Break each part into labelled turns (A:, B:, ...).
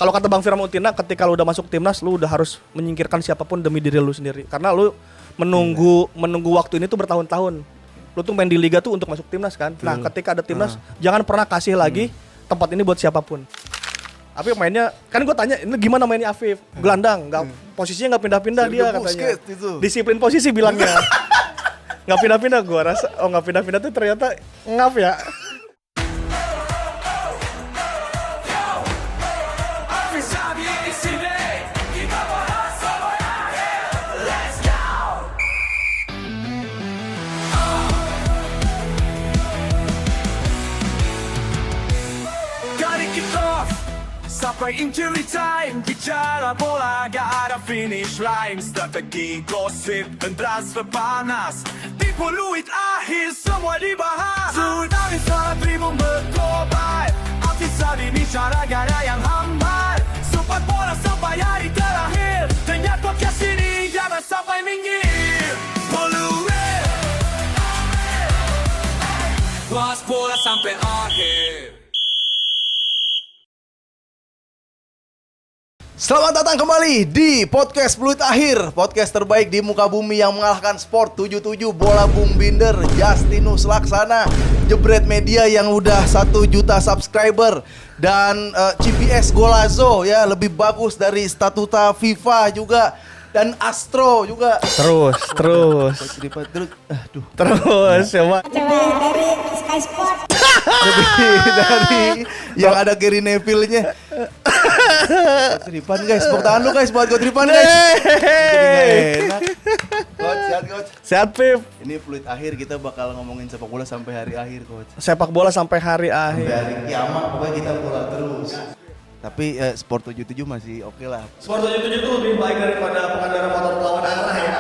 A: Kalau kata Bang Firman Utina, ketika lu udah masuk timnas, lu udah harus menyingkirkan siapapun demi diri lu sendiri. Karena lu menunggu waktu ini tuh bertahun-tahun. Lu tuh main di liga tuh untuk masuk timnas kan. Nah, ketika ada timnas, jangan pernah kasih lagi tempat ini buat siapapun. Afif mainnya, kan gue tanya, ini gimana mainnya Afif? Gelandang, posisinya nggak pindah-pindah dia katanya. Disiplin posisi bilangnya. Nggak pindah-pindah, gue rasa. Oh, nggak pindah-pindah tuh ternyata ngap ya.
B: Sampai injury time, bicara bola gak ada finish line. Strategi, gosip, dan transfer panas. Tipu Fluid akhir, semua dibahas. Tsunami salah tribun berkobar. Artisan ini cara gaya yang hambar. Sempat bola sampai hari terakhir. Dengar podcast ini, jangan sampai minggir. Fluid, bahas bola sampai akhir.
C: Selamat datang kembali di Podcast Fluid Akhir, podcast terbaik di muka bumi yang mengalahkan Sport 77, Bola Bung Binder, Justinus Laksana, Jebret Media yang udah 1 juta subscriber, dan CPS Golazo ya, lebih bagus dari statuta FIFA juga, dan Astro juga.
A: Terus. Terus coba.
D: Dari Sky Sport.
C: Lebih dari yang ada Gary Neville-nya. Tripan guys, tepuk tangan lu guys buat gue Tripan guys. Enak. Coach, sehat coach.
A: Sehat Pip.
C: Ini Fluid Akhir, kita bakal ngomongin sepak bola sampai hari akhir coach.
A: Sepak bola sampai hari akhir.
C: Sampai hari kiamat pokoknya kita bola terus. Tapi Sport 77 masih oke lah.
A: Sport 77 itu lebih baik daripada pengendara motor pelawan arah ya.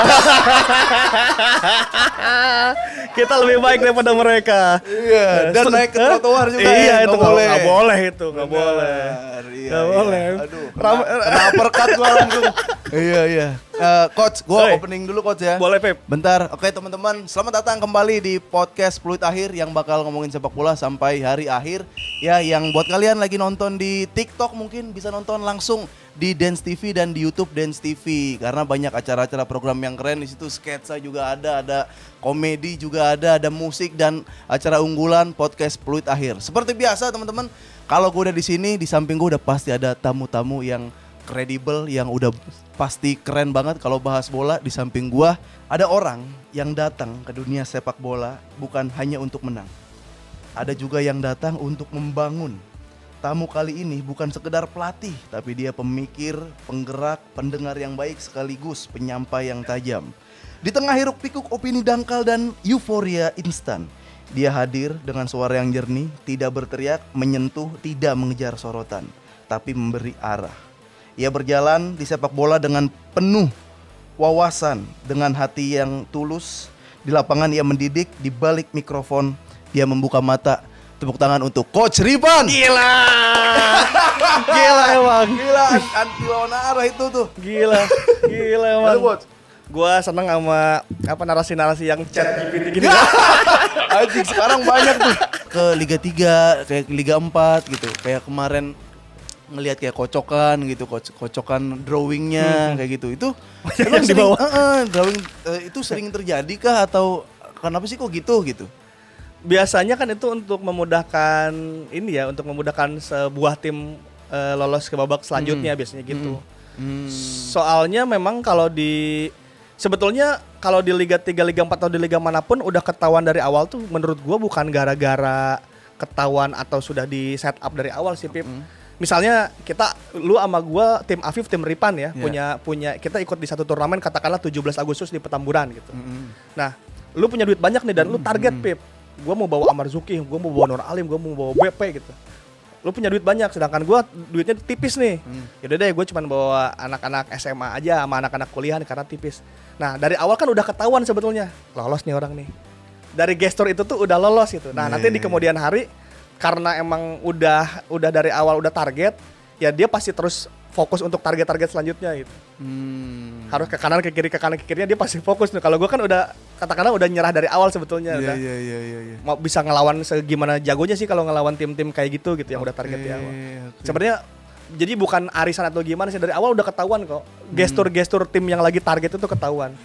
A: Kita lebih baik daripada mereka.
C: Iya, dan naik ke trotoar juga.
A: Iya, itu
C: nggak boleh.
A: Nggak boleh itu, nggak boleh.
C: Iya,
A: Nggak boleh.
C: Aduh, kena uppercut gua langsung. Iya. Coach, gua opening dulu coach ya.
A: Boleh Pip.
C: Bentar, oke teman-teman, selamat datang kembali di podcast Fluid Akhir yang bakal ngomongin sepak bola sampai hari akhir. Ya, yang buat kalian lagi nonton di TikTok mungkin bisa nonton langsung di Dance TV dan di YouTube Dance TV karena banyak acara-acara program yang keren di situ. Sketsa juga ada komedi juga ada musik dan acara unggulan podcast Fluid Akhir. Seperti biasa teman-teman, kalau gue udah di sini, di samping gue udah pasti ada tamu-tamu yang kredibel, yang udah pasti keren banget kalau bahas bola. Di samping gua ada orang yang datang ke dunia sepak bola bukan hanya untuk menang. Ada juga yang datang untuk membangun. Tamu kali ini bukan sekedar pelatih, tapi dia pemikir, penggerak, pendengar yang baik sekaligus penyampai yang tajam. Di tengah hiruk pikuk opini dangkal dan euforia instan, dia hadir dengan suara yang jernih, tidak berteriak, menyentuh, tidak mengejar sorotan, tapi memberi arah. Ia berjalan di sepak bola dengan penuh wawasan, dengan hati yang tulus. Di lapangan ia mendidik, di balik mikrofon dia membuka mata. Tepuk tangan untuk Coach Ripan.
A: Gila emang.
C: Gila, anti lawan arah itu tuh.
A: Gila emang.
C: Halo, Coach.
A: Gua seneng sama narasi-narasi yang chat GPT gini.
C: Anjing, sekarang banyak tuh. Ke Liga 3, kayak Liga 4 gitu. Kayak kemarin ngelihat kayak kocokan gitu, kocokan drawingnya kayak gitu. Itu emang
A: di bawah.
C: Drawing itu sering terjadi kah atau kenapa sih kok gitu?
A: Biasanya kan itu untuk memudahkan ini ya, untuk memudahkan sebuah tim lolos ke babak selanjutnya biasanya gitu. Soalnya memang sebetulnya kalau di Liga 3, Liga 4 atau di liga manapun udah ketahuan dari awal tuh, menurut gua bukan gara-gara ketahuan atau sudah di set up dari awal sih Pip. Misalnya lu sama gua, tim Afif, tim Ripan ya, punya kita ikut di satu turnamen katakanlah 17 Agustus di Petamburan gitu. Nah, lu punya duit banyak nih dan lu target Pip. Gua mau bawa Amar Zuki, gua mau bawa Nur Alim, gua mau bawa BP gitu. Lu punya duit banyak, sedangkan gua duitnya tipis nih. Yaudah deh, gua cuma bawa anak-anak SMA aja sama anak-anak kuliah nih, karena tipis. Nah, dari awal kan udah ketahuan sebetulnya, lolos nih orang nih. Dari gestur itu tuh udah lolos gitu. Nah, nanti di kemudian hari, karena emang udah dari awal udah target, ya dia pasti terus fokus untuk target-target selanjutnya gitu. Harus ke kanan ke kirinya dia pasti fokus nih. Kalau gue kan udah katakanlah udah nyerah dari awal sebetulnya.
C: Iya.
A: Mau bisa ngelawan segimana jagonya sih kalau ngelawan tim-tim kayak gitu yang udah target di awal. Sebenarnya Jadi bukan arisan atau gimana sih, dari awal udah ketahuan kok. Gestur-gestur tim yang lagi target itu ketahuan.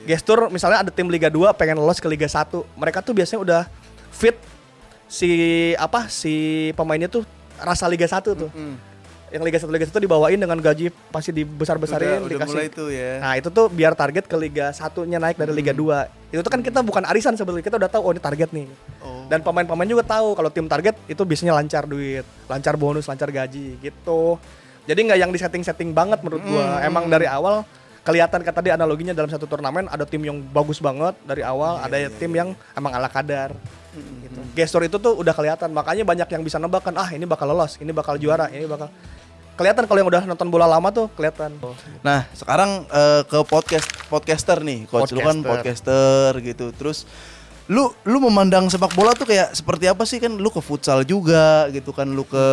A: Gestur misalnya ada tim Liga 2 pengen lolos ke Liga 1. Mereka tuh biasanya udah fit si pemainnya tuh rasa Liga 1 tuh. Yang Liga 1 dibawain dengan gaji pasti dibesar-besarin,
C: udah
A: dikasih.
C: mulai itu ya.
A: Nah, itu tuh biar target ke Liga 1-nya naik dari Liga 2. Itu tuh kan kita bukan arisan sebenarnya, kita udah tahu oh ini target nih. Dan pemain-pemain juga tahu kalau tim target itu biasanya lancar duit, lancar bonus, lancar gaji gitu. Jadi nggak yang di-setting-setting banget menurut gua. Emang dari awal kelihatan kata dia analoginya dalam satu turnamen ada tim yang bagus banget dari awal, ada tim yang emang ala kadar. Gitu. Gestur itu tuh udah kelihatan, makanya banyak yang bisa nebak kan, ini bakal lolos, ini bakal juara, ini bakal kelihatan kalau yang udah nonton bola lama tuh kelihatan.
C: Nah, sekarang ke podcaster nih, coach. Lu kan podcaster gitu. Terus lu memandang sepak bola tuh kayak seperti apa sih? Kan lu ke futsal juga gitu kan, lu ke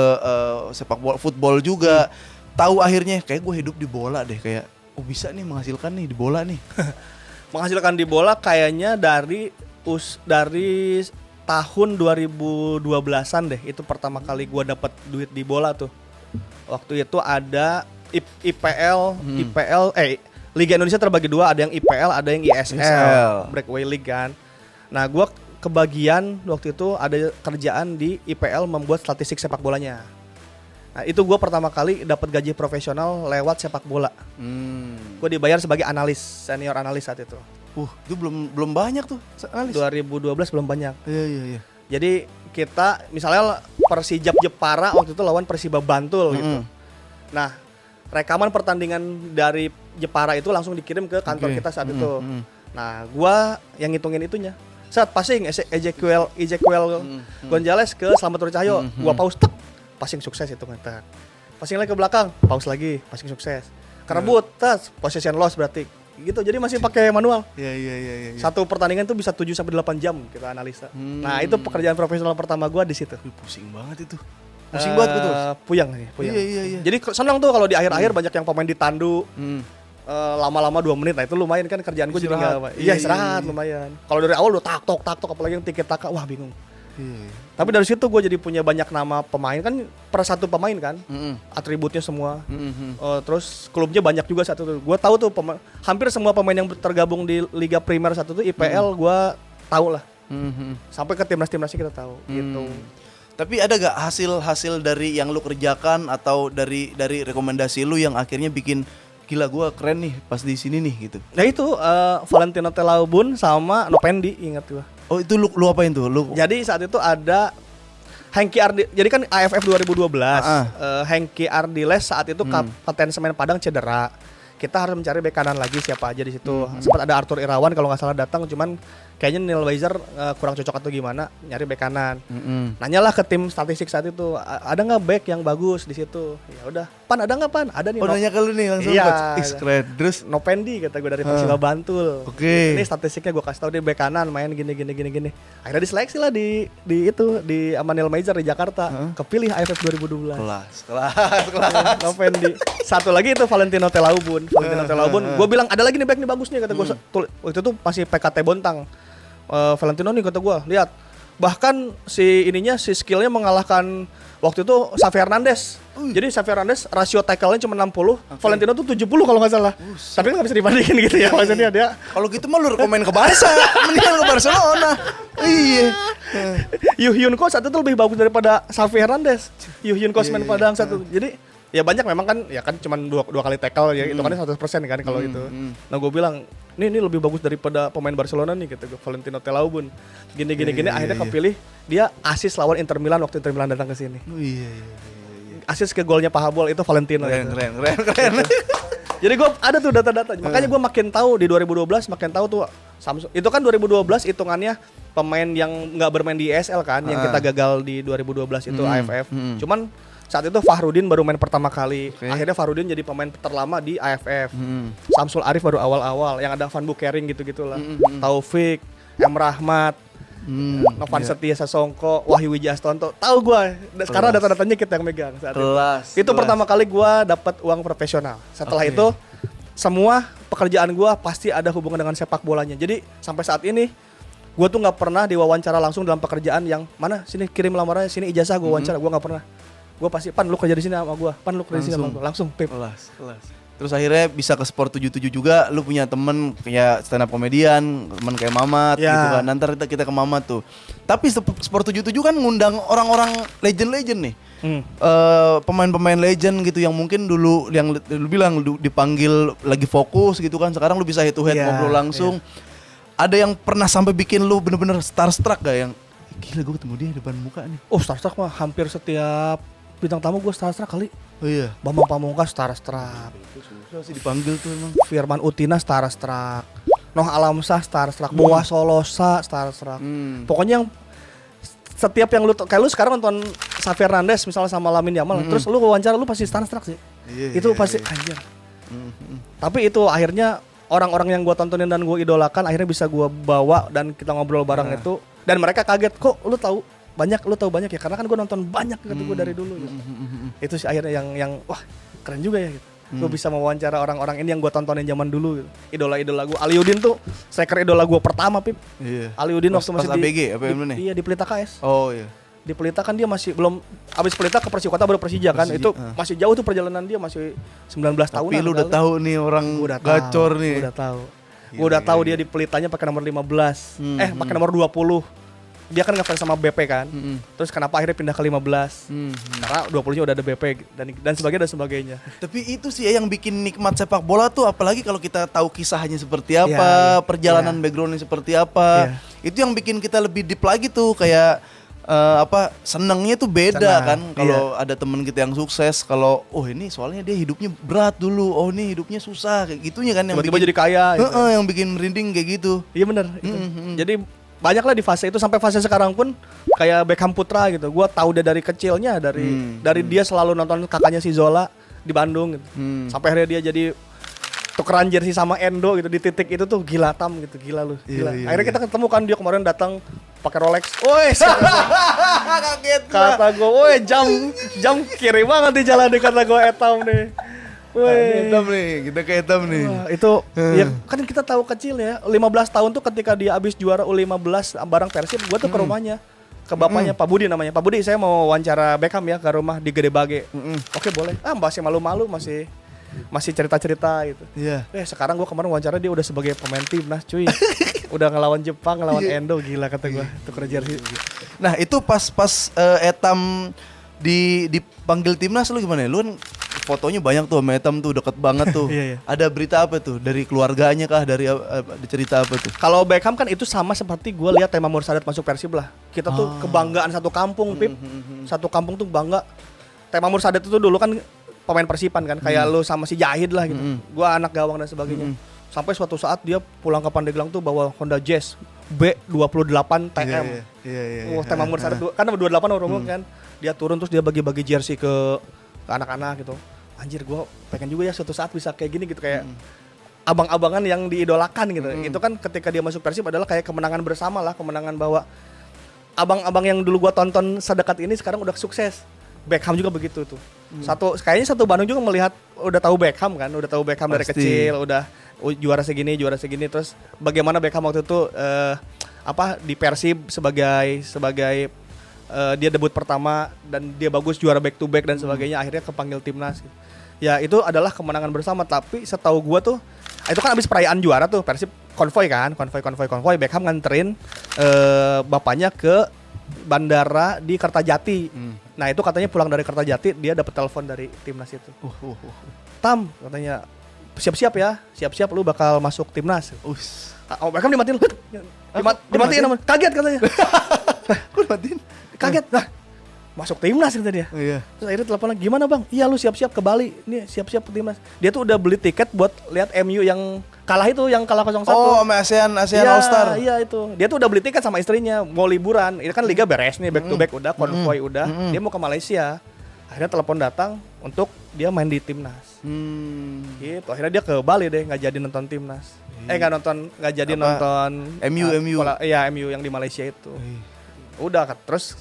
C: sepak bola football juga. Tahu akhirnya kayak gue hidup di bola deh, kayak bisa nih menghasilkan nih di bola nih.
A: Menghasilkan di bola kayaknya dari tahun 2012-an deh, itu pertama kali gua dapat duit di bola tuh. Waktu itu ada IPL, Liga Indonesia terbagi dua, ada yang IPL, ada yang ISL, Breakaway League kan. Nah, gua kebagian waktu itu ada kerjaan di IPL membuat statistik sepak bolanya. Nah, itu gua pertama kali dapat gaji profesional lewat sepak bola. Gua dibayar sebagai senior analis saat itu.
C: Itu belum banyak tuh analis.
A: 2012 belum banyak.
C: Iya.
A: Jadi kita misalnya Persijap Jepara waktu itu lawan Persiba Bantul gitu. Nah, rekaman pertandingan dari Jepara itu langsung dikirim ke kantor kita saat itu. Nah, gua yang ngitungin itunya. Saat passing Ezequiel Gonzalez ke Slamet Nurul Cahyo, gua pause tek. Passing sukses itu kan. Passing lagi ke belakang, pause lagi, passing sukses. Kerebut, possession loss berarti. Gitu, jadi masih pakai manual.
C: Iya.
A: Satu pertandingan tuh bisa 7 sampai 8 jam kita analisa. Nah, itu pekerjaan profesional pertama gua di situ.
C: Pusing banget itu. Pusing banget gitu.
A: Puyang.
C: Iya.
A: Jadi senang tuh kalau di akhir-akhir banyak yang pemain ditandu. Lama-lama 2 menit. Nah, itu lumayan kan kerjaan gua jadi enggak. Iya, istirahat lumayan. Kalau dari awal udah tak tok apalagi yang tiki taka, wah bingung. Tapi dari situ gue jadi punya banyak nama pemain kan, per satu pemain kan, atributnya semua. Terus klubnya banyak juga satu tuh. Gue tahu tuh hampir semua pemain yang tergabung di Liga Primer satu tuh IPL gue tahu lah. Sampai ke timnas-timnasnya kita tahu gitu.
C: Tapi ada gak hasil dari yang lu kerjakan atau dari rekomendasi lu yang akhirnya bikin gila gue keren nih pas di sini nih gitu?
A: Nah itu Valentino Telaubun sama Nopendi, ingat gue.
C: Oh itu lu apain tuh?
A: Jadi saat itu ada Hengki Ardi, jadi kan AFF 2012, Hengki Ardiles saat itu kapten Semen Padang cedera. Kita harus mencari bek kanan lagi siapa aja di situ. Sempat ada Arthur Irawan kalau nggak salah datang, cuman kayaknya Neil Weiser kurang cocok atau gimana, nyari bek kanan. Nanyalah ke tim statistik saat itu, ada nggak bek yang bagus di situ? Ya udah, Pan ada nggak Pan? Ada nih.
C: Oh nanya ke lu nih langsung.
A: Iya.
C: Keren. Terus
A: Nopendi kata gue dari Persiba Bantul.
C: Oke.
A: Ini statistiknya gue kasih tahu, dia bek kanan main gini. Akhirnya diseleksi lah di Amanil Meizer di Jakarta. Kepilih AFF 2012.
C: Kelas.
A: Nopendi. Satu lagi itu Valentino Telaubun. Gue bilang ada lagi nih back nih bagus nih kata gue. Waktu itu masih PKT Bontang. Valentino nih kata gue, lihat. Bahkan si skillnya mengalahkan waktu itu Xavi Hernandez. Jadi Xavi Hernandez rasio tackle-nya cuma 60, Valentino tuh 70 kalau nggak salah. Tapi nggak bisa dibandingin gitu ya maksudnya dia.
C: Kalau gitu mah lu rekomen ke Barca, mendingan ke Barcelona. Iya.
A: Yu Hyun Ko satu tuh lebih bagus daripada Xavi Hernandez. Yu Hyun Ko Semen Padang satu. Jadi ya banyak memang kan, ya kan cuma dua kali tackle ya, itu kan 100% kan kalau itu. Nah gue bilang, ini lebih bagus daripada pemain Barcelona nih kata gue, Valentino Telaubun. Gini akhirnya kepilih, dia asis lawan Inter Milan waktu Inter Milan datang ke sini.
C: Iya.
A: Asis ke golnya Pahabol itu Valentino.
C: Keren.
A: Jadi gue ada tuh data-data. Makanya gue makin tahu di 2012 makin tahu tuh Samsung. Itu kan 2012 hitungannya pemain yang nggak bermain di ESL kan, yang kita gagal di 2012 itu AFF. Cuman saat itu Fahrudin baru main pertama kali. Akhirnya Fahrudin jadi pemain terlama di AFF. Samsul Arif baru awal-awal, yang ada Van Bukering gitu-gitulah. Taufik, M Rahmat, Novan Setia Sasongko, Wahyu Wijastonto. Tahu gua. Sekarang data-datanya kita yang megang saat itu. Itu pertama kali gua dapat uang profesional. Setelah itu semua pekerjaan gua pasti ada hubungan dengan sepak bolanya. Jadi sampai saat ini gua tuh nggak pernah diwawancara langsung dalam pekerjaan yang mana sini kirim lamarannya, sini ijazah gua wawancara, gua nggak pernah. gue pasti Pan lu kerja di sini sama gue, Pan lu kerja di sini sama gue, langsung pip.
C: Kelas. Terus akhirnya bisa ke Sport 77 juga, lu punya temen kayak stand up komedian, temen kayak Mamat
A: Ya.
C: gitu kan. Nanti kita ke Mamat tuh. Tapi Sport 77 kan ngundang orang-orang legend-legend nih. Pemain-pemain legend gitu yang mungkin dulu yang lu bilang dipanggil lagi fokus gitu kan. Sekarang lu bisa head to head
A: Iya,
C: ngobrol langsung. Ada yang pernah sampai bikin lu bener-bener starstruck gak yang gila gue ketemu dia depan muka nih.
A: Oh starstruck mah hampir setiap bintang tamu gue starstruck kali.
C: Oh iya.
A: Bambang Pamungkas starstruck,
C: Susah sih dipanggil tuh emang.
A: Firman Utina starstruck, Noh Alamsah starstruck, Boa Solosa starstruck. Pokoknya yang setiap yang lu kayak lu sekarang nonton Xavi Hernandez misalnya sama Lamine Yamal, terus lu wawancara lu pasti starstruck sih. Itu pasti anjir. Tapi itu akhirnya orang-orang yang gua tontonin dan gua idolakan akhirnya bisa gua bawa dan kita ngobrol bareng itu, dan mereka kaget kok lu tahu banyak ya, karena kan gue nonton banyak gitu gue dari dulu gitu. Itu sih akhirnya yang wah keren juga ya gitu. Gue bisa mewawancara orang-orang ini yang gue tontonin zaman dulu gitu. Idola gue. Aliudin tuh striker idola gue pertama, Pip.
C: Iya.
A: Aliudin waktu masih
C: pas ABG apa yang mana nih?
A: Iya di Pelita KS.
C: Oh iya.
A: Di Pelita kan dia masih belum abis Pelita ke Persikota baru Persija kan. Itu masih jauh tuh perjalanan dia, masih 19 tahun.
C: Tapi lu udah tahu nih orang gacor nih.
A: Udah tahu. Gue udah tahu dia di Pelitanya pakai nomor 15. Pakai nomor 20. Dia kan ngefans sama BP kan. Terus kenapa akhirnya pindah ke 15? Karena 20-nya udah ada BP dan sebagainya.
C: Tapi itu sih ya yang bikin nikmat sepak bola tuh, apalagi kalau kita tahu kisahnya seperti apa, perjalanan backgroundnya seperti apa. Itu yang bikin kita lebih deep lagi tuh, kayak senengnya tuh beda kan. Kalau ada temen kita yang sukses, kalau ini soalnya dia hidupnya berat dulu, ini hidupnya susah kayak gitunya kan, yang
A: tiba-tiba
C: bikin,
A: jadi kaya gitu.
C: yang bikin merinding kayak gitu.
A: Iya benar. Jadi banyak lah di fase itu, sampai fase sekarang pun kayak Beckham Putra gitu. Gua tahu dia dari kecilnya, dari dia selalu nonton kakaknya si Zola di Bandung gitu. Sampai akhirnya dia jadi tukeran jersey sama Endo gitu di titik itu tuh, gila Tam gitu, gila lu. Gila. Akhirnya kita ketemu kan, dia kemarin datang pakai Rolex. Woi,
C: Kaget gua.
A: kata gue, woi jam kiri banget di jalan di, kata gue Etam nih.
C: Etam nih, kita ke Etam nih.
A: Wah, itu ya kan kita tahu kecil ya, 15 tahun tuh ketika dia abis juara U15 bareng Persib, gue tuh ke rumahnya, ke bapaknya, Pak Budi namanya. Pak Budi, saya mau wawancara Beckham ya ke rumah di Gede Bage. Oke boleh. Masih malu-malu, masih cerita-cerita gitu.
C: Iya.
A: Sekarang gue kemarin wawancara dia udah sebagai pemain timnas cuy. Udah ngelawan Jepang, ngelawan Endo, gila kata gue. Tuker jersey.
C: Nah itu pas Etam dipanggil timnas, lu gimana ya? Lu kan fotonya banyak tuh sama Etam tuh, deket banget tuh.
A: Iya.
C: Ada berita apa tuh? Dari keluarganya kah? Dari cerita apa tuh?
A: Kalau Beckham kan itu sama seperti gue lihat Tema Mursadat masuk Persib lah. Kita tuh kebanggaan satu kampung, Pip. Satu kampung tuh bangga. Tema Mursadat itu dulu kan pemain Persipan kan, kayak lu sama si Jahid lah gitu. Gua anak gawang dan sebagainya. Sampai suatu saat dia pulang ke Pandeglang tuh bawa Honda Jazz B28 TM.
C: Iya.
A: Tema Mursadat kan 28 umur kan. Dia turun terus dia bagi-bagi jersey ke anak-anak gitu. Anjir, gue pengen juga ya suatu saat bisa kayak gini gitu, kayak abang-abangan yang diidolakan gitu. Itu kan ketika dia masuk Persib adalah kayak kemenangan bersama lah, kemenangan bahwa abang-abang yang dulu gue tonton sedekat ini sekarang udah sukses. Beckham juga begitu tuh. Kayaknya satu Bandung juga melihat, udah tahu Beckham kan, udah tahu Beckham dari kecil, udah juara segini terus bagaimana Beckham waktu itu di Persib sebagai dia debut pertama dan dia bagus, juara back to back dan sebagainya, akhirnya kepanggil timnas gitu. Ya itu adalah kemenangan bersama, tapi setahu gua tuh itu kan abis perayaan juara tuh Persib konvoy Beckham nganterin bapaknya ke bandara di Kertajati. Nah itu katanya pulang dari Kertajati dia dapat telepon dari timnas itu. Tam katanya siap-siap lu bakal masuk timnas. Beckham dimatiin. Dimatiin namanya. Kaget katanya.
C: Kok dimatiin?
A: Kaget. Masuk timnas kata dia.
C: Iya.
A: Terus akhirnya telepon lagi, gimana bang? Iya lu siap-siap ke Bali. Nih siap-siap ke timnas. Dia tuh udah beli tiket buat lihat MU yang kalah 0-1.
C: Oh, sama ASEAN All Star.
A: Iya itu. Dia tuh udah beli tiket sama istrinya, mau liburan. Ini kan liga beres nih, back to back udah, konvoy udah. Dia mau ke Malaysia. Akhirnya telepon datang untuk dia main di timnas. Gitu. Akhirnya dia ke Bali deh, nggak jadi nonton timnas. Nggak jadi nonton
C: MU.
A: Iya, MU yang di Malaysia itu. Udah terus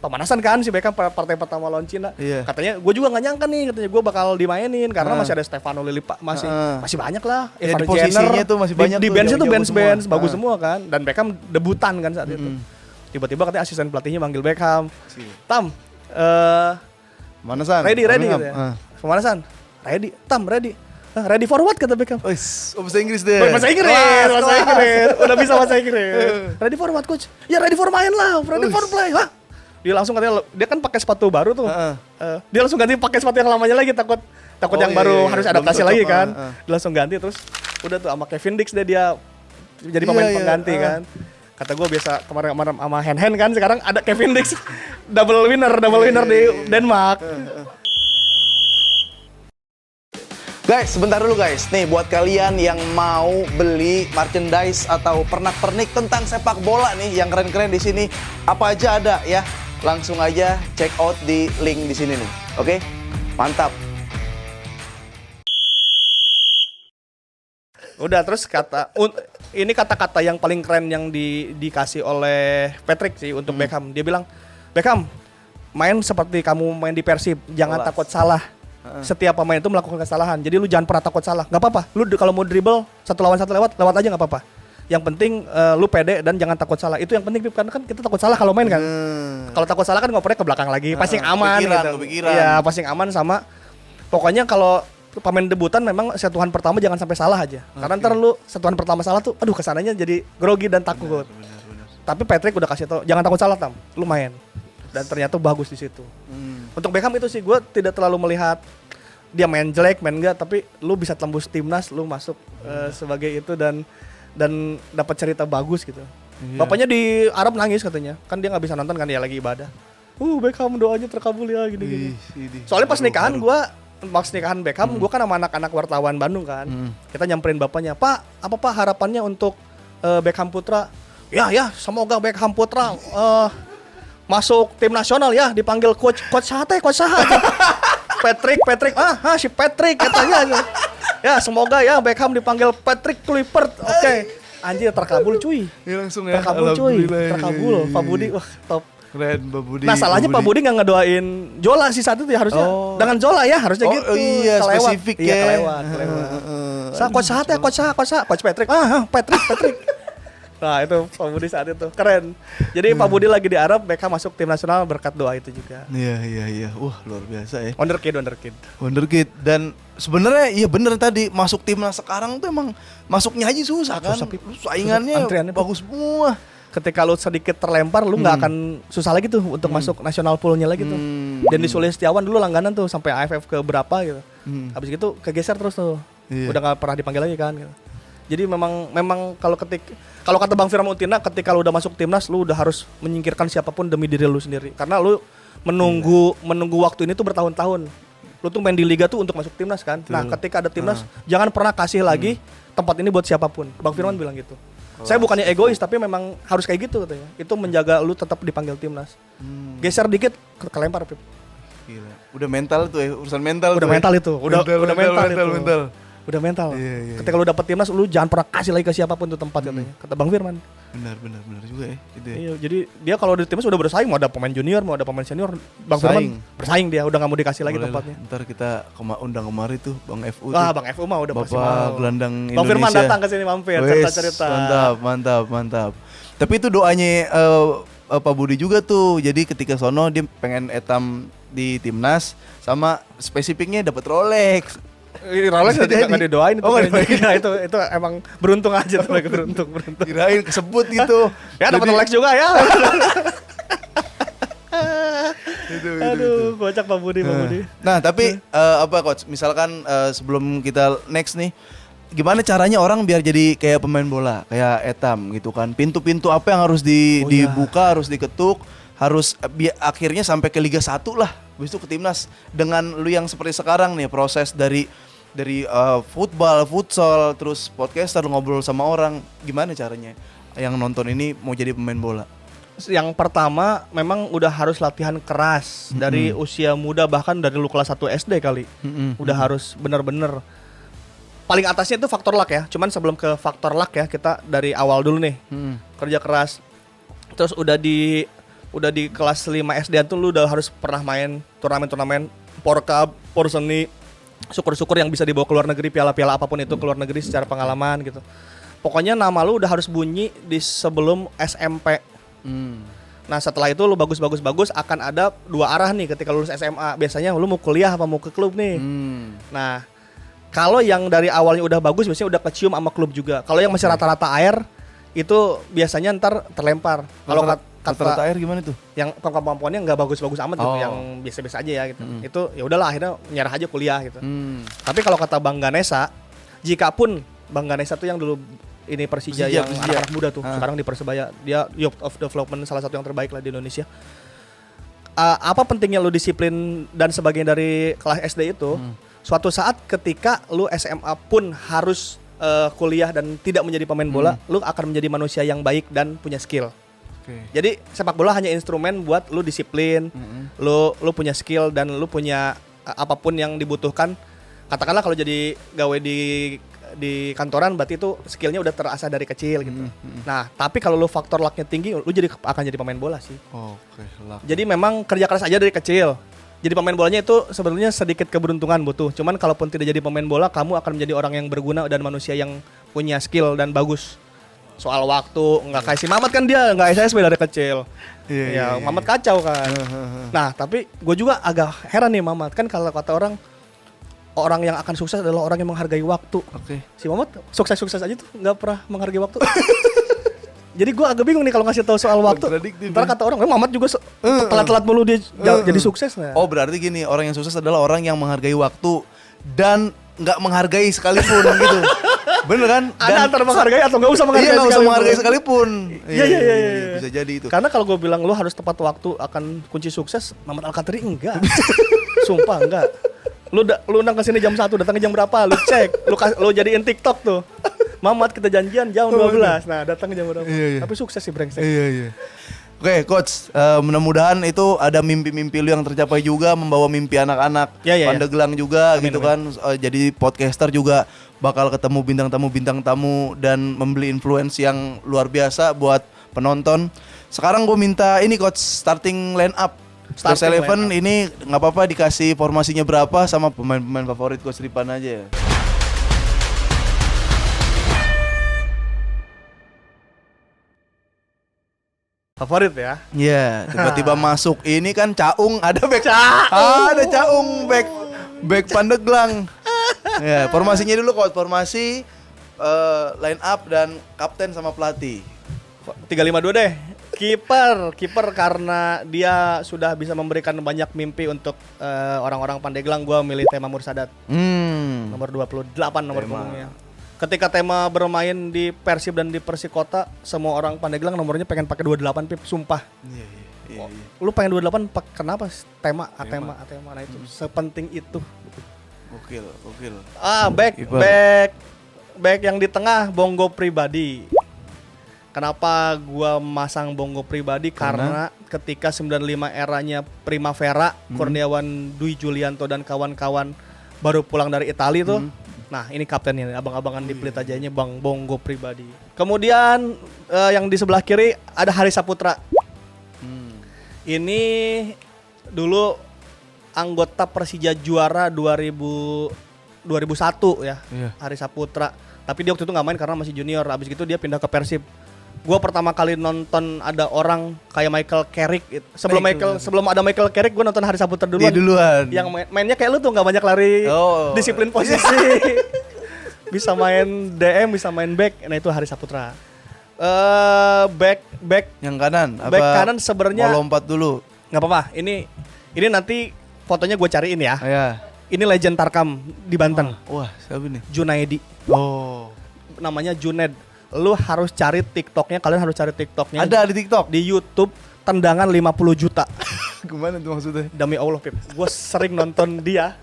A: pemanasan kan si Beckham partai pertama lawan Cina.
C: Iya.
A: Katanya gue juga nggak nyangka nih, katanya gue bakal dimainin karena masih ada Stefano Lilliput, masih banyak lah.
C: Ya,
A: Evan
C: di posisinya tuh masih banyak
A: di
C: tuh,
A: bench itu
C: jauh-jauh
A: bench
C: semua.
A: bagus semua kan, dan Beckham debutan kan saat itu. Tiba-tiba katanya asisten pelatihnya manggil Beckham, Tam
C: Manasan.
A: Ready
C: Warming
A: gitu
C: up.
A: ya. Pemanasan. Ready. Ready for what kata Beckham?
C: Wis, bahasa Inggris deh.
A: Bahasa Inggris. Udah bisa bahasa Inggris. Ready for what coach? Ya ready for main lah, ready for play. Wah. Dia langsung katanya dia kan pakai sepatu baru tuh. Dia langsung ganti pakai sepatu yang lamanya lagi takut yang baru harus adaptasi lagi kan. Dia langsung ganti terus udah tuh sama Kevin Dix dia jadi pemain pengganti kan. Kata gue biasa kemarin sama hand kan, sekarang ada Kevin Dix double winner di Denmark.
C: Guys, sebentar dulu guys. Nih buat kalian yang mau beli merchandise atau pernak-pernik tentang sepak bola nih yang keren-keren di sini, apa aja ada ya? Langsung aja check out di link di sini nih. Oke? Mantap.
A: Udah terus ini kata-kata yang paling keren yang dikasih oleh Patrick sih untuk Beckham. Dia bilang, "Beckham, main seperti kamu main di Persib, jangan takut salah." Setiap pemain itu melakukan kesalahan, jadi lu jangan pernah takut salah. Gak apa-apa, lu kalau mau dribble satu lawan satu lewat aja gak apa-apa. Yang penting lu pede dan jangan takut salah. Itu yang penting Pip, karena kan kita takut salah kalau main kan. Kalau takut salah kan ngopernya ke belakang lagi, passing aman gitu. Iya, passing aman sama pokoknya kalau pemain debutan memang sentuhan pertama jangan sampai salah aja. Karena ntar lu sentuhan pertama salah tuh aduh kesananya jadi grogi dan takut. Benar. Tapi Patrick udah kasih tau jangan takut salah Tam, lu main. Dan ternyata bagus di situ. Untuk Beckham itu sih gue tidak terlalu melihat dia main jelek, main enggak, tapi lu bisa tembus timnas, lu masuk sebagai itu dan dapat cerita bagus gitu. Bapaknya di Arab nangis katanya, kan dia nggak bisa nonton kan dia lagi ibadah. Beckham doanya terkabul ya gini. Soalnya pas nikahan Beckham, gue kan sama anak-anak wartawan Bandung kan. Kita nyamperin bapaknya, "Pak, apa Pak harapannya untuk Beckham Putra?" Ya, semoga Beckham Putra masuk tim nasional ya, dipanggil coach Sahat. Patrick, si Patrick katanya. Ya, semoga ya Beckham dipanggil Patrick Kluivert. Oke. Anjir terkabul cuy.
C: Ya langsung ya.
A: Terkabul. Pak Budi, wah top.
C: Keren Pak Budi.
A: Nah salahnya Pak Budi nggak ngedoain Jola sih saat itu ya harusnya. Dengan Jola ya harusnya gitu.
C: Iya,
A: kelewat.
C: spesifik ya.
A: Iya, kelewat. Coach Sahat ya, Coach Patrick. Patrick. Nah itu Pak Budi saat itu keren. Jadi Pak Budi lagi di Arab, Beckham masuk tim nasional berkat doa itu juga.
C: Iya. Wah luar biasa ya.
A: Wonderkid.
C: Dan sebenarnya iya bener tadi masuk timnas sekarang tuh emang masuknya aja susah kan. Saingannya
A: antriannya
C: bagus semua.
A: Ketika lu sedikit terlempar, lu nggak akan susah lagi tuh untuk masuk nasional poolnya lagi tuh. Dan di Sulistiawan dulu langganan tuh sampai AFF ke berapa gitu. Habis gitu kegeser terus tuh. Udah nggak pernah dipanggil lagi kan. Gitu. Jadi memang kalau kata Bang Firman Utina, ketika lu udah masuk timnas, lu udah harus menyingkirkan siapapun demi diri lu sendiri. Karena lu menunggu waktu ini tuh bertahun-tahun. Lu tuh main di liga tuh untuk masuk timnas kan. Nah, ketika ada timnas, jangan pernah kasih lagi tempat ini buat siapapun. Bang Firman bilang gitu. Saya bukannya egois, tapi memang harus kayak gitu katanya. Itu menjaga lu tetap dipanggil timnas. Geser dikit kelempar, Pip.
C: Gila. Udah mental tuh ya, urusan mental.
A: Udah mental itu. Udah mental. Udah mental.
C: Iya.
A: Ketika lu dapet timnas, lu jangan pernah kasih lagi ke siapapun tuh tempat katanya. Kata Bang Firman.
C: Benar juga ya. Gitu ya.
A: Iya, jadi dia kalau di timnas udah bersaing, mau ada pemain junior, mau ada pemain senior, Bang Firman bersaing dia, udah nggak mau dikasih lagi tempatnya.
C: Ntar kita undang kemari tuh Bang FU.
A: Bang FU mah udah pasti mau.
C: Bapak gelandang Indonesia.
A: Bang Firman datang ke sini mampir, cerita-cerita.
C: Mantap. Tapi itu doanya Pak Budi juga tuh. Jadi ketika sono dia pengen etam di timnas sama spesifiknya dapat Rolex.
A: Rolex nggak didoain itu. Nah, itu emang beruntung aja tuh, beruntung.
C: Kirain kesebut gitu.
A: Ya dapat Rolex juga ya. Aduh, kocak Pak Budi.
C: Nah, tapi apa coach? Misalkan sebelum kita next nih, gimana caranya orang biar jadi kayak pemain bola, kayak etam gitu kan? Pintu-pintu apa yang harus dibuka, harus diketuk, harus akhirnya sampai ke Liga 1 lah. Habis itu ke timnas. Dengan lu yang seperti sekarang nih, proses dari football, futsal, terus podcaster ngobrol sama orang, gimana caranya yang nonton ini mau jadi pemain bola?
A: Yang pertama memang udah harus latihan keras dari usia muda, bahkan dari lu kelas 1 SD kali. Udah harus bener-bener. Paling atasnya itu faktor luck ya. Cuman sebelum ke faktor luck ya, kita dari awal dulu nih. Kerja keras. Terus udah di kelas 5 SD tuh lu udah harus pernah main turnamen-turnamen Porcup, Porseni. Syukur-syukur yang bisa dibawa ke luar negeri, piala-piala apapun itu ke luar negeri secara pengalaman gitu. Pokoknya nama lu udah harus bunyi di sebelum SMP. Nah setelah itu lu bagus akan ada dua arah nih ketika lulus SMA. Biasanya lu mau kuliah apa mau ke klub nih. Nah kalau yang dari awalnya udah bagus biasanya udah kecium sama klub juga. Kalau yang masih rata-rata air itu biasanya ntar terlempar. Kalau
C: Rata-rata air gimana tuh?
A: yang kemampuannya nggak bagus-bagus amat gitu, yang biasa-biasa aja ya gitu. Itu ya udahlah akhirnya nyerah aja kuliah gitu. Tapi kalau kata Bang Ganesa, jika pun Bang Ganesa tuh yang dulu ini Persija yang anak-anak muda tuh, sekarang di Persebaya, dia youth of development salah satu yang terbaik lah di Indonesia. Apa pentingnya lu disiplin dan sebagian dari kelas SD itu? Suatu saat ketika lu SMA pun harus kuliah dan tidak menjadi pemain bola, lu akan menjadi manusia yang baik dan punya skill. Jadi sepak bola hanya instrumen buat lu disiplin, lu punya skill dan lu punya apapun yang dibutuhkan. Katakanlah kalau jadi gawe di kantoran berarti itu skillnya udah terasah dari kecil gitu. Nah, tapi kalau lu faktor lucknya tinggi, lu akan jadi pemain bola sih.
C: Luck.
A: Jadi memang kerja keras aja dari kecil. Jadi pemain bolanya itu sebetulnya sedikit keberuntungan butuh. Cuman kalaupun tidak jadi pemain bola, kamu akan menjadi orang yang berguna dan manusia yang punya skill dan bagus. Soal waktu nggak kayak si Mamat kan dia nggak SSB dari kecil. Iya. Mamat kacau kan. Nah tapi gue juga agak heran nih Mamat kan kalau kata orang yang akan sukses adalah orang yang menghargai waktu. Si Mamat sukses aja tuh nggak pernah menghargai waktu. Jadi gue agak bingung nih kalau ngasih tahu soal waktu. Ntar kata orang, Mamat juga telat-telat mulu dia jadi sukses.
C: Oh berarti gini, orang yang sukses adalah orang yang menghargai waktu dan nggak menghargai sekalipun gitu. Bener kan?
A: Ada antara menghargai atau nggak usah menghargai.
C: Iya nggak usah menghargai sekalipun.
A: Iya.
C: Bisa jadi itu.
A: Karena kalau gue bilang lu harus tepat waktu akan kunci sukses, Mamat Al-Katiri enggak. Sumpah enggak. Lu undang ke sini jam 1, datangnya jam berapa? Lu cek. Lu jadiin TikTok tuh. Mamat kita janjian jam 12. Nah, datangnya jam berapa?
C: Iya.
A: Tapi sukses sih brengsek.
C: Iya. Oke, coach, mudah-mudahan itu ada mimpi-mimpi lu yang tercapai juga, membawa mimpi anak-anak Pandeglang juga. Amin, gitu kan. Jadi podcaster juga bakal ketemu bintang tamu dan membeli influence yang luar biasa buat penonton. Sekarang gue minta ini coach, starting line up. Starting Eleven ini nggak apa-apa dikasih formasinya berapa sama pemain-pemain favorit coach Ripan aja.
A: Favorit ya?
C: Iya, tiba-tiba masuk. Ini kan Caung, ada Caung back Pandeglang. Ya, formasinya dulu coach, formasi line up dan kapten sama pelatih.
A: 352 deh. Kiper karena dia sudah bisa memberikan banyak mimpi untuk orang-orang Pandeglang, gua milih Tema Mursadat. Nomor 28 nomor punggungnya. Ketika Tema bermain di Persib dan di Persikota, semua orang Pandeglang nomornya pengen pakai 28 Pip, sumpah. Iya. Lu pengen 28 kenapa? Tema. Nah itu sepenting itu.
C: Gokil.
A: Back yang di tengah Bongo Pribadi. Kenapa gua masang Bongo Pribadi? Karena ketika 95 eranya Primavera, Kurniawan Dwi Julianto dan kawan-kawan baru pulang dari Italia tuh. Nah ini kaptennya, abang-abangan di Pelita Jayanya Bang Bongo Pribadi. Kemudian yang di sebelah kiri ada Hari Saputra. Ini dulu anggota Persija juara 2001 ya, Hari Saputra. Tapi dia waktu itu nggak main karena masih junior. Abis itu dia pindah ke Persib. Gua pertama kali nonton ada orang kayak Michael Carrick. Sebelum ada Michael Carrick, gue nonton Hari Saputra duluan. Yang mainnya kayak lu tuh nggak banyak lari, disiplin posisi. Bisa main DM, bisa main back. Nah itu Hari Saputra. Back
C: yang kanan.
A: Back kanan sebenarnya.
C: Mau lompat dulu.
A: Nggak apa-apa. Ini nanti fotonya gue cariin ya.
C: Iya.
A: Ini legend Tarkam di Banten.
C: Wah, siapa nih?
A: Junaidi. Namanya Juned. Lu harus cari TikToknya, kalian harus cari TikToknya.
C: Ada di TikTok?
A: Di YouTube, tendangan 50 juta.
C: Gimana tuh maksudnya?
A: Demi Allah, Pip. Gue sering nonton dia.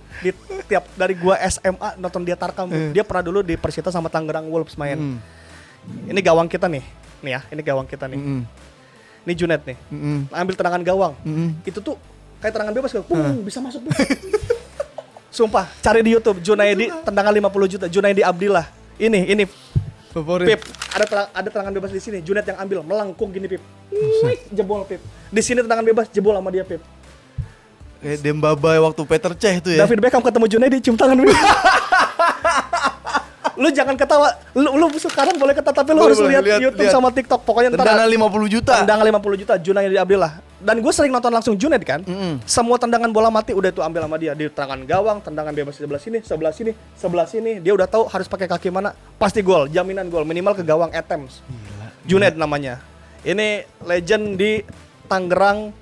A: Dari gue SMA nonton dia Tarkam. Dia pernah dulu di Persita sama Tangerang Wolves main. Ini gawang kita nih. Nih ya, ini gawang kita nih. Ini Junet nih. Ambil tendangan gawang. Itu tuh kayak tendangan bebas. Bisa masuk. Sumpah, cari di YouTube. Junaidi, tendangan 50 juta. Junaidi Abdillah. Ini favorit. Pip, ada tendangan bebas di sini. Junet yang ambil, melengkung gini Pip. Jebol Pip. Di sini tendangan bebas jebol sama dia Pip.
C: Kayak Dembaba waktu Peter Cech itu ya.
A: David Beckham ketemu Junaidi cium tangan Pip. Lu jangan ketawa. Lu sekarang boleh ketawa tapi lu harus lihat YouTube sama TikTok. Pokoknya ntar
C: tendangan 50 juta.
A: Tendangan 50 juta Junai diambil lah. Dan gue sering nonton langsung Junaid kan. Semua tendangan bola mati udah itu ambil sama dia. Di tangan gawang, tendangan bebas di sebelah sini. Dia udah tahu harus pakai kaki mana. Pasti gol, jaminan gol. Minimal ke gawang attempts. Junaid namanya. Ini legend di Tangerang,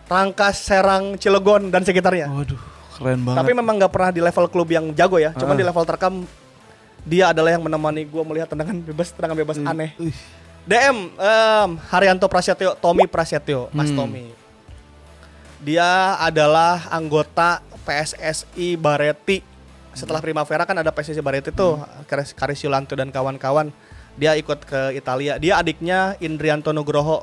A: Rangkas, Serang, Cilegon dan sekitarnya.
C: Waduh, keren banget.
A: Tapi memang nggak pernah di level klub yang jago ya. Cuman di level terkam dia adalah yang menemani gue melihat tendangan bebas aneh. DM Haryanto Prasetyo, Tommy Prasetyo, Mas Tommy. Dia adalah anggota PSSI Bareti. Setelah Primavera kan ada PSSI Bareti tuh, Karis Yulanto dan kawan-kawan. Dia ikut ke Italia. Dia adiknya Indrianto Nugroho,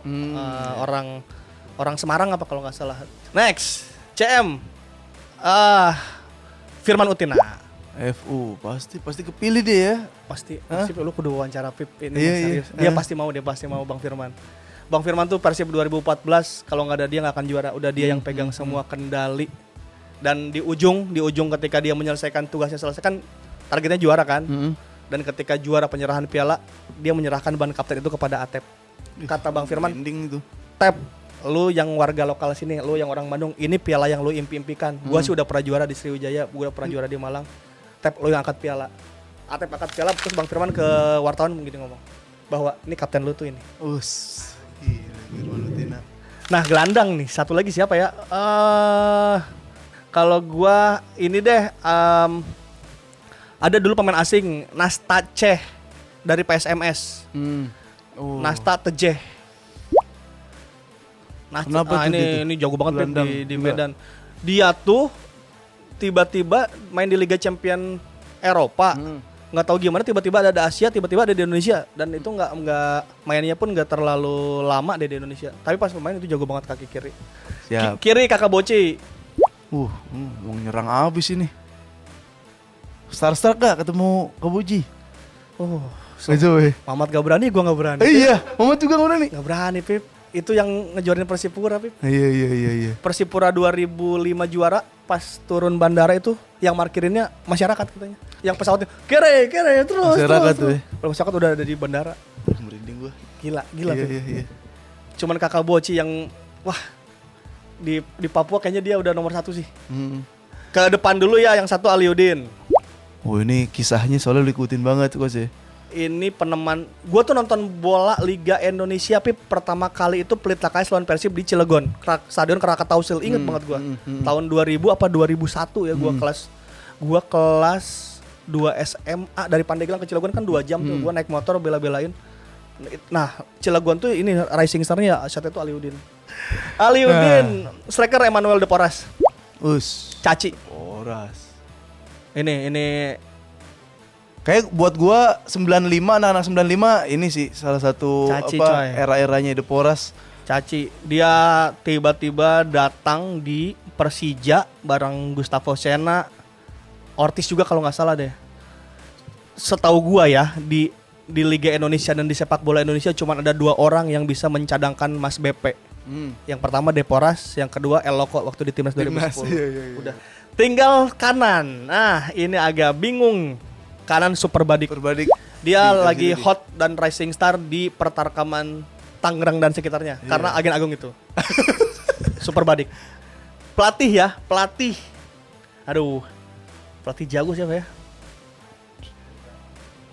A: orang Semarang apa kalau nggak salah. Next, CM, Firman Utina.
C: FU pasti kepilih dia ya.
A: Pasti lu kudu wawancara Pip ini
C: Iya,
A: serius. Dia pasti mau Bang Firman. Bang Firman tuh Persib 2014 kalau nggak ada dia nggak akan juara. Udah dia yang pegang semua kendali. Dan di ujung ketika dia menyelesaikan tugasnya kan targetnya juara kan. Dan ketika juara penyerahan piala dia menyerahkan ban kapten itu kepada Atep. Kata Bang Firman,
C: Itu.
A: Tep, lu yang warga lokal sini, lu yang orang Bandung, ini piala yang lu impi-impikan. Gua sih udah pernah juara di Sriwijaya, gua udah pernah juara di Malang. Tep, lu yang angkat piala. Atep angkat piala, terus Bang Firman ke wartawan begini ngomong bahwa ini kapten lu tuh ini.
C: Gila, Firman Utina.
A: Nah, gelandang nih, satu lagi siapa ya? Kalau gua ini deh, ada dulu pemain asing Nasta Ceh dari PSMS. Nasta Tejeh.
C: Kenapa tuh
A: ini jago banget
C: gelandang
A: di Medan. Dia tuh tiba-tiba main di Liga Champion Eropa. Nggak tahu gimana tiba-tiba ada Asia, tiba-tiba ada di Indonesia dan itu nggak mainnya pun nggak terlalu lama deh di Indonesia. Tapi pas pemain itu jago banget kaki kiri.
C: Siap.
A: Kiri Kakak Boci.
C: Mau nyerang abis ini. Star gak ketemu Kabuji?
A: Mamat gak berani, gua nggak berani.
C: Iya, Mamat juga gak berani.
A: Nggak berani, Pip. Itu yang ngejuarin Persipura, Pip.
C: Iya.
A: Persipura 2005 juara, pas turun bandara itu yang markirinnya masyarakat katanya. Yang pesawatnya kere terus.
C: Masyarakat tuh ya.
A: Masyarakat udah ada di bandara.
C: Merinding gua.
A: Gila.
C: Iya.
A: Cuman Kakak Boci yang wah di Papua kayaknya dia udah nomor 1 sih. Ke depan dulu ya, yang satu Aliudin.
C: Ini kisahnya soalnya lu ikutin banget Coach ya.
A: Ini peneman, gue tuh nonton bola Liga Indonesia Pip pertama kali itu Pelita KS lawan Persib di Cilegon, Stadion Krakatausil, inget banget gue. Tahun 2000 apa 2001 ya, gue kelas 2 SMA dari Pandeglang ke Cilegon kan 2 jam tuh, gue naik motor bela-belain. Nah Cilegon tuh ini rising star-nya saat itu Aliudin. Striker Emmanuel De Poras. Caci.
C: Poras.
A: Ini
C: kayak buat gua 95, anak-anak 95 ini sih salah satu
A: Caci, coy.
C: era-eranya De Poras.
A: Caci, dia tiba-tiba datang di Persija bareng Gustavo Sena, Ortiz juga kalau nggak salah deh. Setahu gua ya di Liga Indonesia dan di sepak bola Indonesia cuma ada 2 orang yang bisa mencadangkan Mas BP. Yang pertama De Poras, yang kedua Eloko waktu di Timnas 2010.
C: Iya.
A: Udah. Tinggal kanan. Nah, ini agak bingung. Kanan Super Badik. Dia lagi hot dan rising star di Pertarkaman Tangerang dan sekitarnya karena agen agung itu. Super Badik. Pelatih. Aduh. Pelatih jago siapa ya?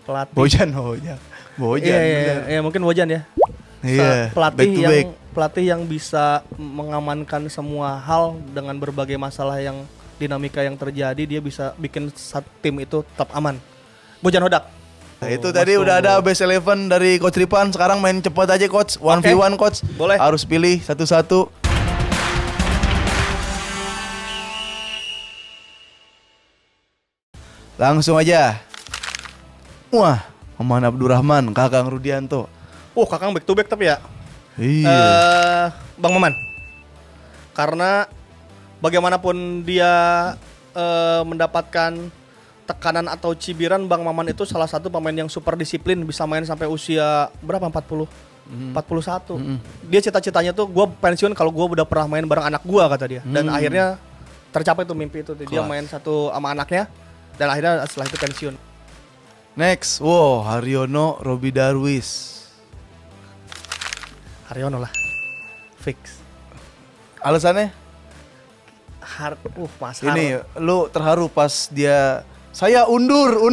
A: Pelatih.
C: Bojan.
A: Iya, mungkin Bojan ya.
C: Iya.
A: Pelatih yang bisa mengamankan semua hal dengan berbagai masalah yang dinamika yang terjadi, dia bisa bikin tim itu tetap aman. Bojan Hodak.
C: Nah, itu tadi udah ada best 11 dari Coach Ripan. Sekarang main cepat aja Coach. 1v1 Coach.
A: Boleh.
C: Harus pilih satu-satu. Langsung aja. Wah, Maman Abdurrahman, Kakang Rudianto.
A: Kakang back to back tapi ya.
C: Iya.
A: Bang Maman. Karena bagaimanapun dia mendapatkan tekanan atau cibiran, Bang Maman itu salah satu pemain yang super disiplin, bisa main sampai usia berapa? 41. Dia cita-citanya tuh gue pensiun kalau gue udah pernah main bareng anak gue kata dia. Dan akhirnya tercapai tuh mimpi itu. Dia main satu sama anaknya dan akhirnya setelah itu pensiun.
C: Next, wow, Haryono, Robi Darwis.
A: Haryono lah. Fix.
C: Alasannya?
A: Mas Har.
C: Ini lu terharu pas dia saya undur.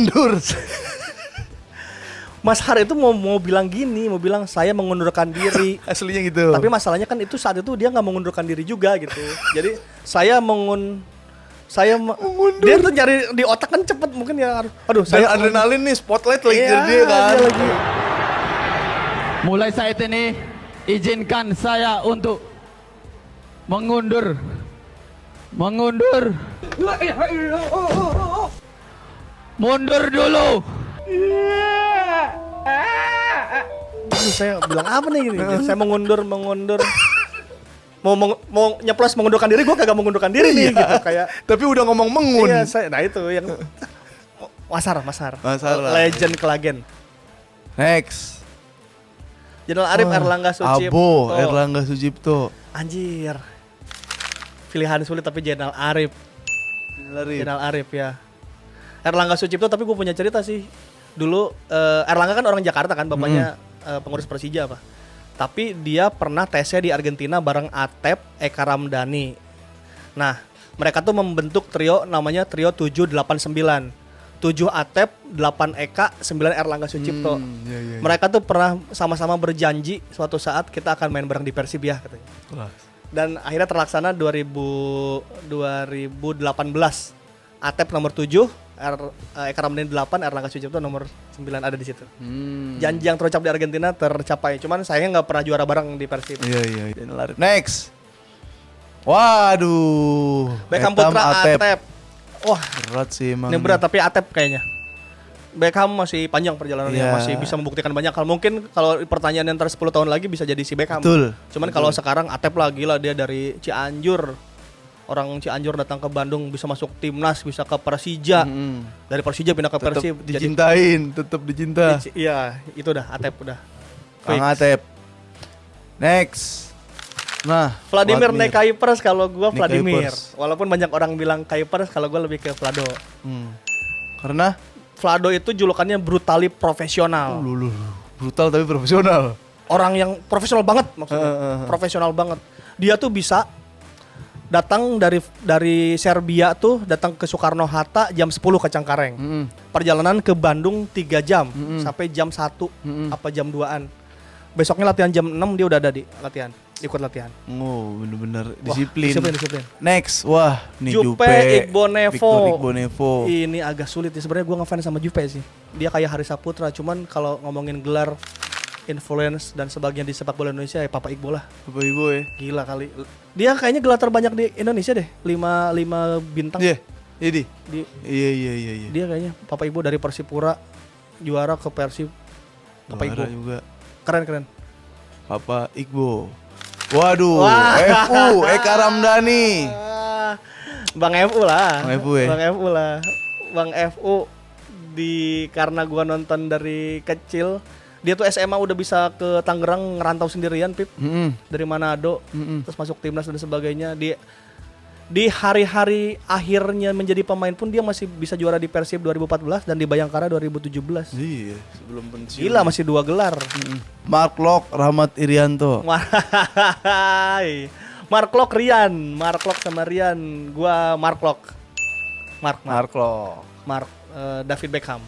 A: Mas Har itu mau bilang gini, mau bilang saya mengundurkan diri.
C: Aslinya gitu.
A: Tapi masalahnya kan itu saat itu dia nggak mengundurkan diri juga gitu. Jadi saya mengundur. Dia tuh nyari di otak kan cepet mungkin ya. Aduh,
C: saya adrenalin nih, spotlight lagi
A: iya,
C: dia kan.
A: dia lagi.
E: Mulai saat ini izinkan saya untuk mengundur. Mundur dulu.
A: Aduh, saya bilang apa nih gini? Saya mengundur. Mau nyeplos mengundurkan diri, gue kagak mengundurkan diri nih gitu kayak.
C: Tapi udah ngomong mengun.
A: Iya, nah itu yang Mas Har. Legend Klagen.
C: Next.
A: Jenderal Arif Erlangga Sucipto.
C: Abo Erlangga Sucipto.
A: Anjir. Pilihan sulit tapi Jenderal Arif. Jenderal Arif ya. Erlangga Sucipto tapi gue punya cerita sih. Dulu Erlangga kan orang Jakarta kan, bapaknya pengurus Persija apa. Tapi dia pernah tesnya di Argentina bareng Atep, Eka Ramdhani. Nah, mereka tuh membentuk trio namanya trio 789. 7 Atep, 8 Eka, 9 Erlangga Sucipto.
C: Iya.
A: Mereka tuh pernah sama-sama berjanji suatu saat kita akan main bareng di Persib ya katanya. Dan akhirnya terlaksana 2018. Atep nomor 7, Eka Ramdhani 8, Erlangga Sucipto nomor 9 ada di situ. Janji yang terucap di Argentina tercapai. Cuman sayangnya nggak pernah juara bareng di Persib.
C: Iya. Next. Waduh.
A: Beckham Putra Atep. Wah,
C: berat sih emang.
A: ini berat tapi Atep kayaknya. Beckham masih panjang perjalanannya,
C: Iya.
A: masih bisa membuktikan banyak hal. Mungkin kalau pertanyaan yang 10 tahun lagi bisa jadi si Beckham.
C: Betul.
A: Cuman kalau sekarang Atep lah gila, dia dari Cianjur. Orang Cianjur datang ke Bandung bisa masuk timnas, bisa ke Persija. Dari Persija pindah ke
C: Tetap
A: Persib.
C: tetap dicinta.
A: Iya, itu udah Atep udah.
C: Kang Atep. Next. Nah,
A: Vladimir Nick Kuipers kalau gua
C: Nick
A: Vladimir.
C: Kuipers.
A: Walaupun banyak orang bilang Kuipers, kalau gua lebih ke Vlado.
C: Karena
A: Vlado itu julukannya brutally profesional.
C: lu brutal tapi profesional.
A: Orang yang profesional banget maksudnya. Profesional banget. Dia tuh bisa datang dari Serbia tuh datang ke Soekarno Hatta jam 10 ke Cengkareng. Perjalanan ke Bandung 3 jam sampai jam 1 apa jam 2-an. Besoknya latihan jam 6 dia udah ada di latihan, ikut latihan.
C: Oh, bener-bener
A: Wah,
C: disiplin.
A: disiplin.
C: Next, wah, nih
A: Juppe
C: Victor Igbonevo.
A: Ini agak sulit ya sebenarnya, gue ngefans sama Juppe sih. Dia kayak Hari Saputra, cuman kalau ngomongin gelar, influence dan sebagian di sepak bola Indonesia ya Papa Iqbal lah.
C: Papa Ibu ya.
A: Gila kali. Dia kayaknya gelar terbanyak di Indonesia deh, 5 bintang.
C: Iya. Jadi. Iya.
A: Dia kayaknya Papa Ibu dari Persipura juara ke Persib. Papa Ibu
C: Juara juga.
A: keren.
C: Papa Iqbo. Waduh,
A: Wah.
C: FU Eka Ramdhani.
A: Bang FU lah.
C: Bang FU ya?
A: Bang FU karena gua nonton dari kecil. Dia tuh SMA udah bisa ke Tangerang ngerantau sendirian, Pip. Dari Manado, terus masuk timnas dan sebagainya. Di hari-hari akhirnya menjadi pemain pun dia masih bisa juara di Persib 2014 dan di Bayangkara 2017.
C: Iya, sebelum pensiun.
A: Gila, masih 2 gelar.
C: Mark Lok, Rahmat Irianto.
A: Mark Lok sama Rian. Gua Mark Lok.
C: Mark Lok.
A: David Beckham.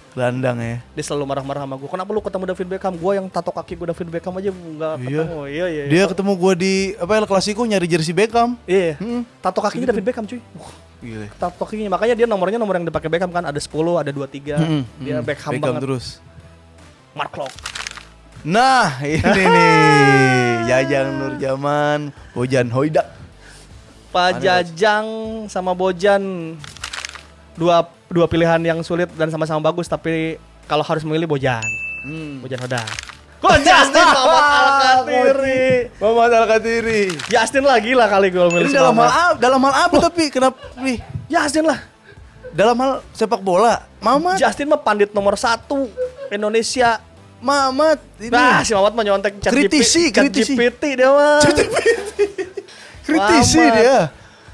C: Gelandang ya.
A: Dia selalu marah-marah sama gue. Kenapa lu ketemu David Beckham? Gue yang tato kaki gue David Beckham aja nggak ketemu. Iya.
C: Dia ketemu gue di El Clasico nyari jersey Beckham.
A: Iya. Tato kakinya David Beckham cuy.
C: Gila.
A: Tato kakinya. Makanya dia nomor yang dipakai Beckham kan ada 10, ada 23. Dia Beckham banget.
C: terus.
A: Mark Lok.
C: Nah, ini nih. Jajang Nurjaman, Bojan Hoidak.
A: Pak Jajang sama Bojan. Dua pilihan yang sulit dan sama-sama bagus, tapi kalau harus memilih Bojan. Bojan Hodak. Kok Justin
C: Mamat Al-Katiri.
A: Justin lagi lah kali gue milih.
C: Ini dalam hal apa tapi kenapa nih?
A: Justin lah.
C: Dalam hal sepak bola. Mamat.
A: Justin mah pandit nomor 1 Indonesia.
C: Mamat ini.
A: Nah, si Mamat mah nyontek
C: Kritisi.
A: GPT dia mah.
C: Kritisi
A: Mamat.
C: dia.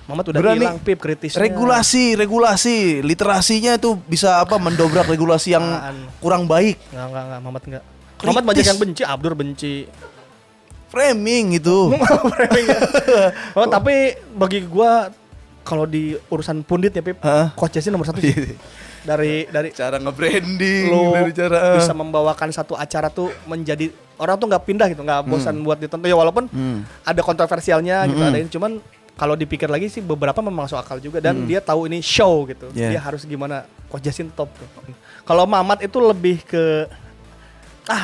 A: Mamat udah
C: Berani.
A: hilang Pip kritisnya.
C: Regulasi, literasinya itu bisa mendobrak regulasi yang kurang baik.
A: Enggak, Mamat enggak.
C: Kritis.
A: Mamat banyak yang benci, Abdur benci.
C: Framing itu.
A: Oh, tapi bagi gua kalau di urusan pundit ya Pip, Coach Justin nomor 1 sih. dari
C: Cara nge-branding,
A: lo
C: dari cara
A: bisa membawakan satu acara tuh menjadi orang tuh nggak pindah gitu, nggak bosan buat ditonton ya, walaupun ada kontroversialnya gitu, ada ini, cuman kalau dipikir lagi sih beberapa memang masuk akal juga dan dia tahu ini show gitu, dia harus gimana. Coach Justin top tuh. Kalau Mamat itu lebih ke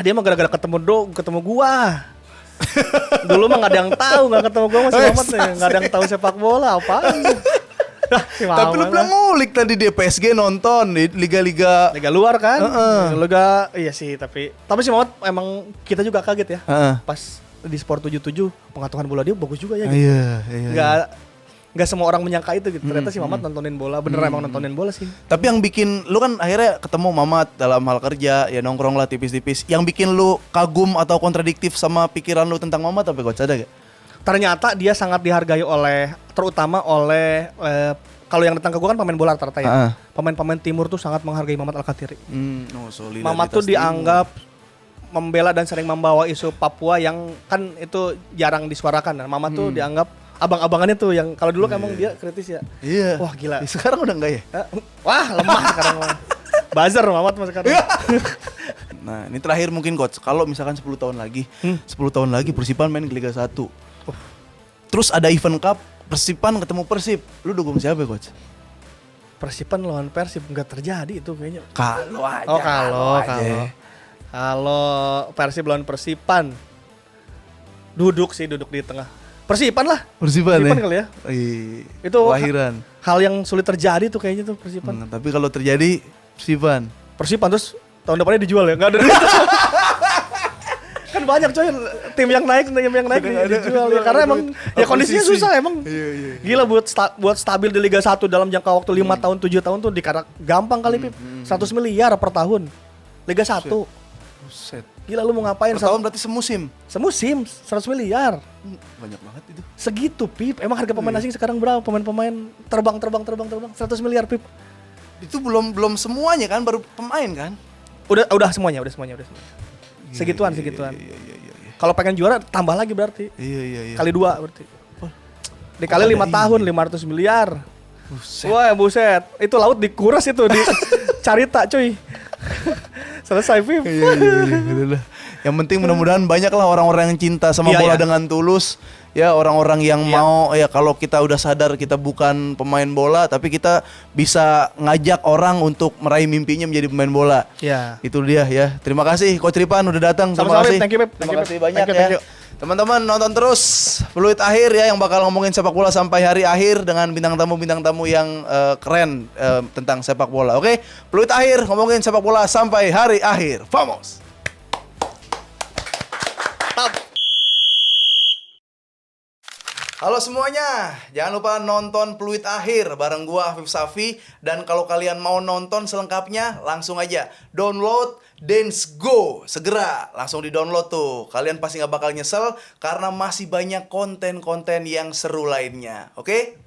A: dia mah gara-gara ketemu gua. Dulu mah nggak ada yang tahu, nggak ketemu gua masih Mamat nih, nggak ada yang tahu sepak bola apaan.
C: Tapi lu bilang ngulik tadi dia PSG nonton di liga-liga
A: luar kan? Liga iya sih, tapi si Mamat emang kita juga kaget ya. Pas di Sport 77 pengetahuan bola dia bagus juga ya gitu.
C: Iya.
A: Nggak semua orang menyangka itu gitu. Ternyata si Mamat nontonin bola, bener emang nontonin bola sih.
C: Tapi yang bikin lu kan akhirnya ketemu Mamat dalam hal kerja, ya nongkrong lah tipis-tipis. Yang bikin lu kagum atau kontradiktif sama pikiran lu tentang Mamat apa Coach, ada gak?
A: Ternyata dia sangat dihargai terutama oleh kalau yang datang ke gua kan pemain bola rata-rata ya. Pemain-pemain timur tuh sangat menghargai Mamat Al-Kathiri. Mamat tuh dianggap membela dan sering membawa isu Papua yang kan itu jarang disuarakan. Mamat tuh dianggap abang-abangannya tuh yang kalau dulu emang dia kritis ya.
C: Iya.
A: Wah gila.
C: Sekarang udah enggak ya?
A: Wah lemah sekarang mah. Buzzer Mamat mah sekarang.
C: Nah, ini terakhir mungkin Coach. Kalau misalkan 10 tahun lagi, 10 tahun lagi Persipan main ke Liga 1. Terus ada event cup, Persipan ketemu Persib. Lu dukung siapa Coach?
A: Persipan lawan Persib enggak terjadi itu kayaknya.
C: Kalau aja.
A: Oh, kalau Persib lawan Persipan. Duduk di tengah. Persipan lah.
C: Persipan ya?
A: Kali ya. Itu
C: lahiran.
A: Hal yang sulit terjadi tuh kayaknya tuh Persipan.
C: Tapi kalau terjadi Persipan
A: terus tahun depannya dijual ya? Enggak ada duit. Kan banyak coy tim yang naik dijual ya karena emang ya kondisinya susah emang. Gila buat stabil di Liga 1 dalam jangka waktu 5 tahun 7 tahun tuh gampang kali Pip. 100 miliar per tahun. Liga 1.
C: Buset.
A: Gila lu mau ngapain?
C: Per tahun berarti semusim
A: 100 miliar.
C: Banyak banget itu.
A: Segitu Pip. Emang harga pemain asing sekarang berapa? Pemain terbang 100 miliar Pip.
C: Itu belum semuanya kan, baru pemain kan?
A: Udah semuanya. Segituan. Kalau pengen juara tambah lagi berarti.
C: Iya.
A: Kali 2 berarti. Dikali 5 tahun 500 miliar.
C: Buset.
A: Wah buset. Itu laut dikuras itu di Carita cuy. Selesai Pip.
C: Iya. Yang penting mudah-mudahan banyak lah orang-orang yang cinta sama bola dengan tulus. Ya orang-orang yang mau ya kalau kita udah sadar kita bukan pemain bola tapi kita bisa ngajak orang untuk meraih mimpinya menjadi pemain bola.
A: Iya.
C: Itu dia ya. Terima kasih Coach Ripan udah datang.
A: Sama-sama,
C: Terima kasih.
A: thank you, Pip.
C: Terima kasih banyak
A: Thank you.
C: ya. Teman-teman nonton terus Peluit Akhir ya yang bakal ngomongin sepak bola sampai hari akhir dengan bintang tamu yang keren tentang sepak bola. Oke? Peluit Akhir ngomongin sepak bola sampai hari akhir. Vamos. Halo semuanya, jangan lupa nonton Peluit Akhir bareng gua Afif Safi. Dan kalau kalian mau nonton selengkapnya, langsung aja download Dance Go. Segera, langsung di-download tuh. Kalian pasti gak bakal nyesel karena masih banyak konten-konten yang seru lainnya. Oke?